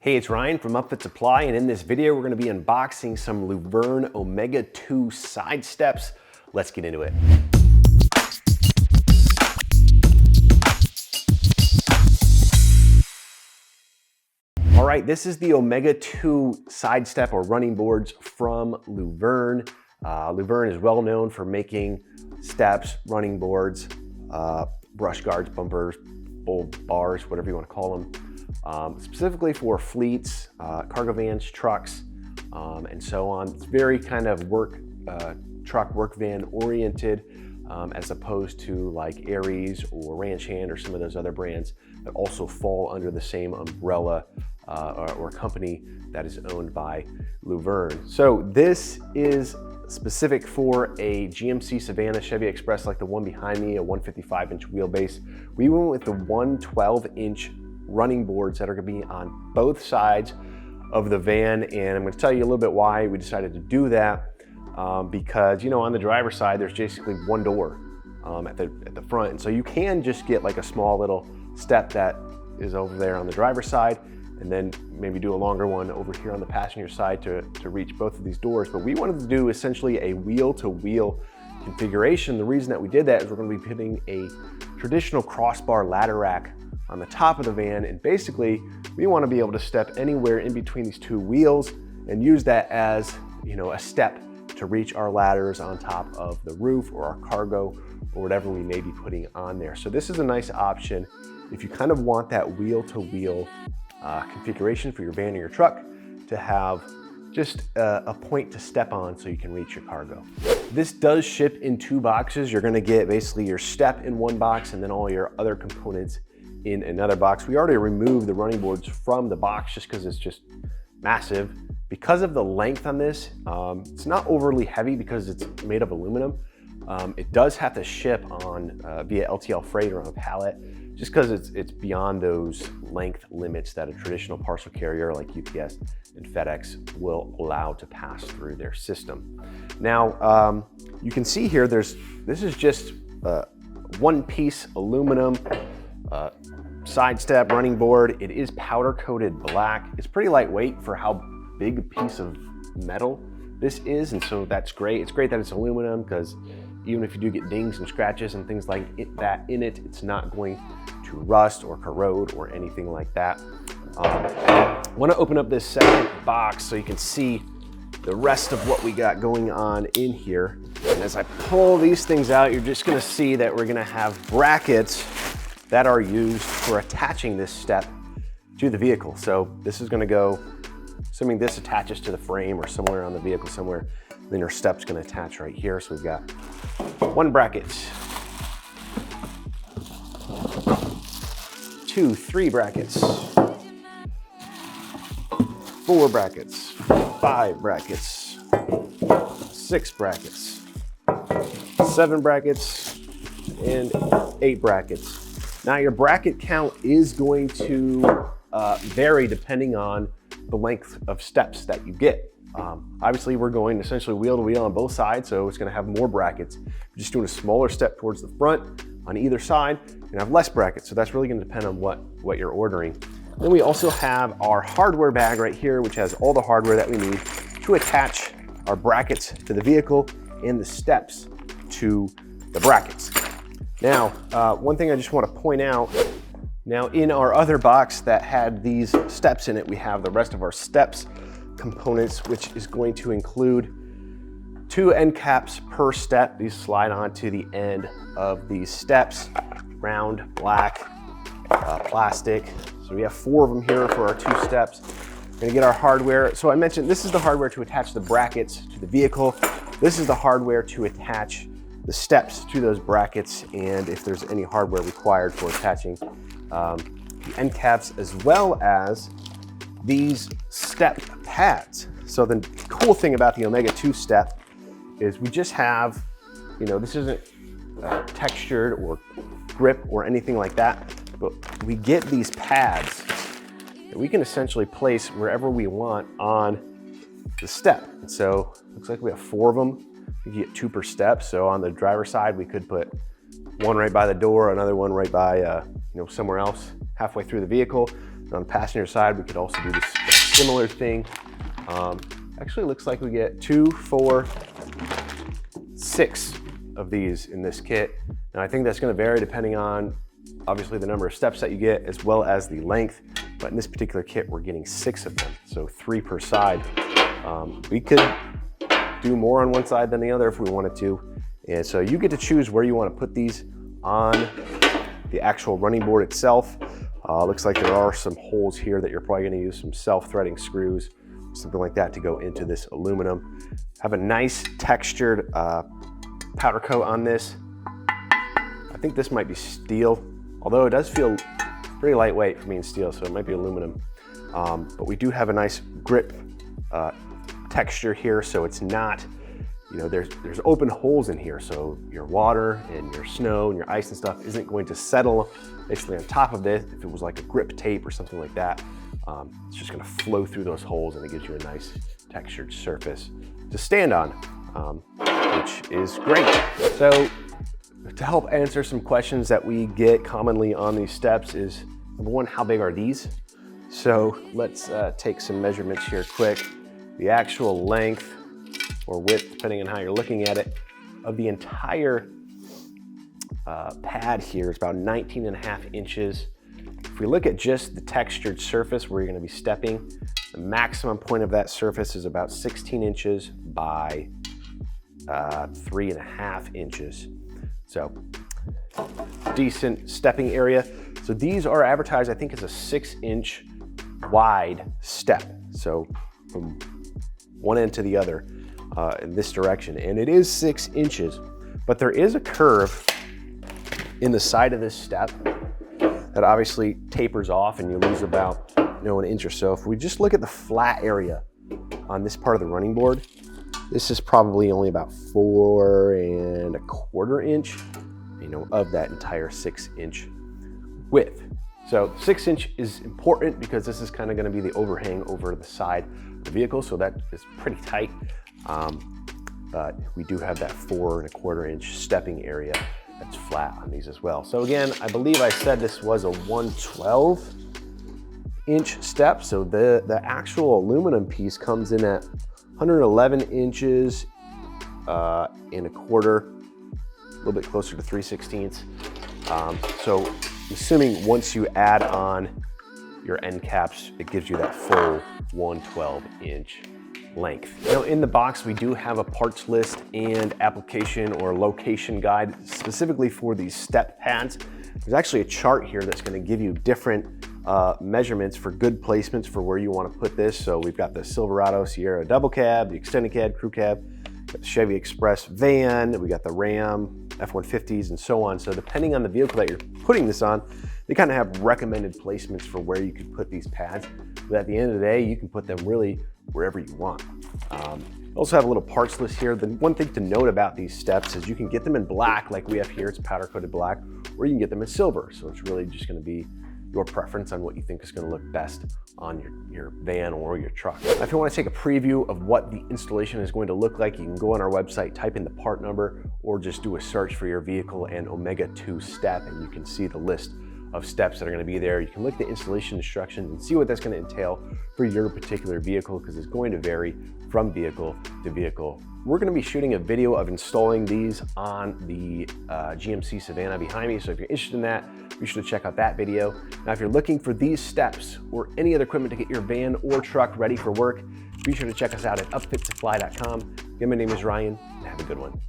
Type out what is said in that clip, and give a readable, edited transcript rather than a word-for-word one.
Hey, it's Ryan from Upfit Supply, and in this video, we're gonna be unboxing some Luverne O-Mega II side steps. Let's get into it. All right, this is the O-Mega II side step or running boards from Luverne. Luverne is well known for making steps, running boards, brush guards, bumpers, bull bars, whatever you wanna call them. Specifically for fleets, cargo vans, trucks, and so on. It's very kind of truck, work van oriented, as opposed to like Aries or Ranch Hand or some of those other brands that also fall under the same umbrella or company that is owned by Luverne. So this is specific for a GMC Savana Chevy Express like the one behind me, a 155-inch wheelbase. We went with the 112-inch running boards that are gonna be on both sides of the van, and I'm gonna tell you a little bit why we decided to do that, because on the driver's side there's basically one door at the front, and so you can just get like a small little step that is over there on the driver's side, and then maybe do a longer one over here on the passenger side to reach both of these doors. But we wanted to do essentially a wheel-to-wheel configuration. The reason that we did that is we're gonna be putting a traditional crossbar ladder rack on the top of the van, and basically we want to be able to step anywhere in between these two wheels and use that as a step to reach our ladders on top of the roof or our cargo or whatever we may be putting on there. So this is a nice option if you kind of want that wheel-to-wheel configuration for your van or your truck to have just a point to step on so you can reach your cargo. This does ship in 2 boxes. You're going to get basically your step in one box and then all your other components in another box. We already removed the running boards from the box just because it's just massive. Because of the length on this, it's not overly heavy because it's made of aluminum. It does have to ship on via LTL freight or on a pallet, just because it's beyond those length limits that a traditional parcel carrier like UPS and FedEx will allow to pass through their system. Now, you can see here, this is just one piece aluminum side step running board. It is powder coated black. It's pretty lightweight for how big a piece of metal this is, and so that's great. It's great that it's aluminum because even if you do get dings and scratches and things like that in it, it's not going to rust or corrode or anything like that. I want to open up this second box so you can see the rest of what we got going on in here. And as I pull these things out, you're just going to see that we're going to have brackets that are used for attaching this step to the vehicle. So this is gonna go, assuming this attaches to the frame or somewhere on the vehicle somewhere, then your step's gonna attach right here. So we've got 1 bracket, 2, 3 brackets, 4 brackets, 5 brackets, 6 brackets, 7 brackets, and 8 brackets. Now your bracket count is going to vary depending on the length of steps that you get. Obviously we're going essentially wheel to wheel on both sides, so it's gonna have more brackets. We're just doing a smaller step towards the front on either side, you're gonna have less brackets. So that's really gonna depend on what you're ordering. Then we also have our hardware bag right here, which has all the hardware that we need to attach our brackets to the vehicle and the steps to the brackets. Now, one thing I just want to point out, now in our other box that had these steps in it, we have the rest of our steps components, which is going to include 2 end caps per step. These slide onto the end of these steps, round, black, plastic. So we have 4 of them here for our 2 steps. We're gonna get our hardware. So I mentioned this is the hardware to attach the brackets to the vehicle. This is the hardware to attach the steps to those brackets, and if there's any hardware required for attaching the end caps, as well as these step pads. So the cool thing about the O-Mega II step is we just have, this isn't textured or grip or anything like that, but we get these pads that we can essentially place wherever we want on the step. And so looks like we have 4 of them. You get 2 per step. So on the driver's side, we could put 1 right by the door, another one right by somewhere else halfway through the vehicle. On the passenger side, we could also do this similar thing. Actually looks like we get 2, 4, 6 of these in this kit. Now I think that's going to vary depending on obviously the number of steps that you get as well as the length, but in this particular kit we're getting 6 of them, so 3 per side. We could do more on one side than the other if we wanted to, and so you get to choose where you want to put these on the actual running board itself. Looks like there are some holes here that you're probably going to use some self-threading screws, something like that, to go into this aluminum. Have a nice textured powder coat on this. I think this might be steel, although it does feel pretty lightweight for being steel, so it might be aluminum. But we do have a nice grip texture here, so it's not, you know, there's open holes in here, so your water and your snow and your ice and stuff isn't going to settle basically on top of this. If it was like a grip tape or something like that, it's just going to flow through those holes and it gives you a nice textured surface to stand on, which is great. So to help answer some questions that we get commonly on these steps is, number one, how big are these? So let's take some measurements here quick. The actual length or width, depending on how you're looking at it, of the entire pad here is about 19.5 inches. If we look at just the textured surface where you're going to be stepping, the maximum point of that surface is about 16 inches by 3.5 inches. So decent stepping area. So these are advertised, I think, as a 6-inch wide step. So from one end to the other in this direction, and it is 6 inches, but there is a curve in the side of this step that obviously tapers off and you lose about, you know, 1 inch or so. If we just look at the flat area on this part of the running board, this is probably only about 4.25 inch, you know, of that entire 6-inch width. So 6 inch is important because this is kind of going to be the overhang over the side of the vehicle, so that is pretty tight. But we do have that 4.25 inch stepping area that's flat on these as well. So again, I believe I said this was a 112 inch step. So the actual aluminum piece comes in at 111 inches and a quarter, a little bit closer to 3/16. So assuming once you add on your end caps, it gives you that full 112 inch length. Now in the box, we do have a parts list and application or location guide specifically for these step pads. There's actually a chart here that's going to give you different measurements for good placements for where you want to put this. So we've got the Silverado Sierra double cab, the extended cab, crew cab, the Chevy Express van, we got the Ram F-150s and so on. So depending on the vehicle that you're putting this on, they kind of have recommended placements for where you can put these pads. But at the end of the day, you can put them really wherever you want. Also have a little parts list here. The one thing to note about these steps is you can get them in black like we have here, it's powder coated black, or you can get them in silver. So it's really just going to be your preference on what you think is going to look best on your van or your truck. Now, if you want to take a preview of what the installation is going to look like, you can go on our website, type in the part number, or just do a search for your vehicle and Omega II step, and you can see the list of steps that are going to be there. You can look at the installation instructions and see what that's going to entail for your particular vehicle, because it's going to vary from vehicle to vehicle. We're going to be shooting a video of installing these on the GMC Savana behind me, so if you're interested in that, be sure to check out that video. Now, if you're looking for these steps or any other equipment to get your van or truck ready for work, be sure to check us out at upfitsupply.com. Again, my name is Ryan, and have a good one.